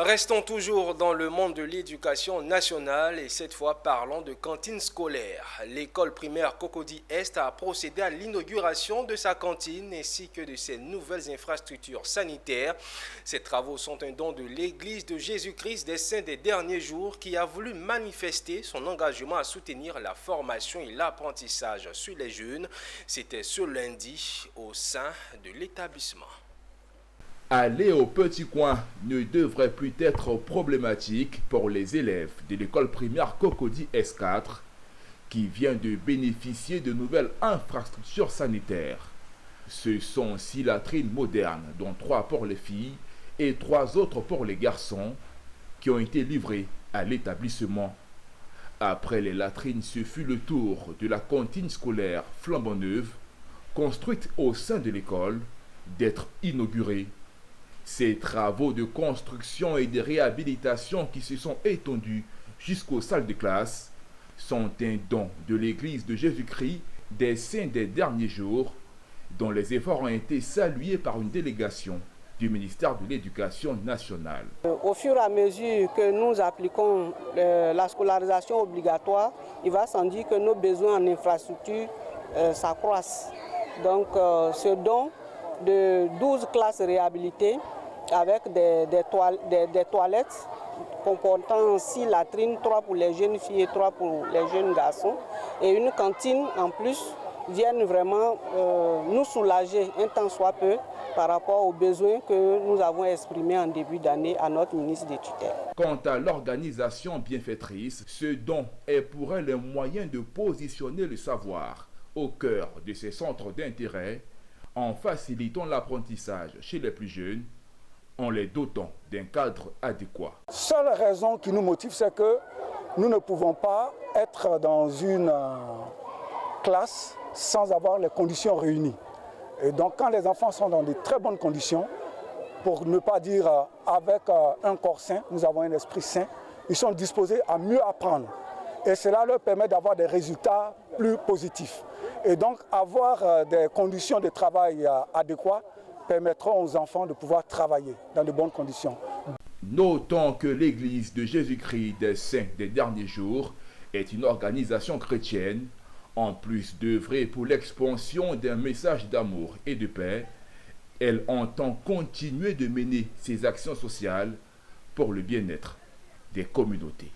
Restons toujours dans le monde de l'éducation nationale et cette fois parlons de cantine scolaire. L'école primaire Cocody Est a procédé à l'inauguration de sa cantine ainsi que de ses nouvelles infrastructures sanitaires. Ces travaux sont un don de l'Église de Jésus-Christ des Saints des derniers jours qui a voulu manifester son engagement à soutenir la formation et l'apprentissage sur les jeunes. C'était ce lundi au sein de l'établissement. Aller au petit coin ne devrait plus être problématique pour les élèves de l'école primaire Cocody S4 qui vient de bénéficier de nouvelles infrastructures sanitaires. Ce sont 6 latrines modernes, dont 3 pour les filles et 3 autres pour les garçons, qui ont été livrées à l'établissement. Après les latrines, ce fut le tour de la cantine scolaire flambant neuve, construite au sein de l'école, d'être inaugurée. Ces travaux de construction et de réhabilitation qui se sont étendus jusqu'aux salles de classe sont un don de l'Église de Jésus-Christ des Saints des derniers jours, dont les efforts ont été salués par une délégation du ministère de l'Éducation nationale. Au fur et à mesure que nous appliquons la scolarisation obligatoire, il va sans dire que nos besoins en infrastructure s'accroissent. Donc ce don de 12 classes réhabilitées avec des toilettes comportant 6 latrines, 3 pour les jeunes filles et 3 pour les jeunes garçons, et une cantine en plus, viennent vraiment nous soulager un tant soit peu par rapport aux besoins que nous avons exprimés en début d'année à notre ministre des tutelles. Quant à l'organisation bienfaitrice, ce don est pour elle un moyen de positionner le savoir au cœur de ses centres d'intérêt en facilitant l'apprentissage chez les plus jeunes, en les dotant d'un cadre adéquat. Seule raison qui nous motive, c'est que nous ne pouvons pas être dans une classe sans avoir les conditions réunies. Et donc quand les enfants sont dans de très bonnes conditions, pour ne pas dire avec un corps sain, nous avons un esprit sain, ils sont disposés à mieux apprendre. Et cela leur permet d'avoir des résultats plus positifs. Et donc avoir des conditions de travail adéquates permettront aux enfants de pouvoir travailler dans de bonnes conditions. Notons que l'Église de Jésus-Christ des Saints des derniers jours est une organisation chrétienne, en plus d'œuvrer pour l'expansion d'un message d'amour et de paix. Elle entend continuer de mener ses actions sociales pour le bien-être des communautés.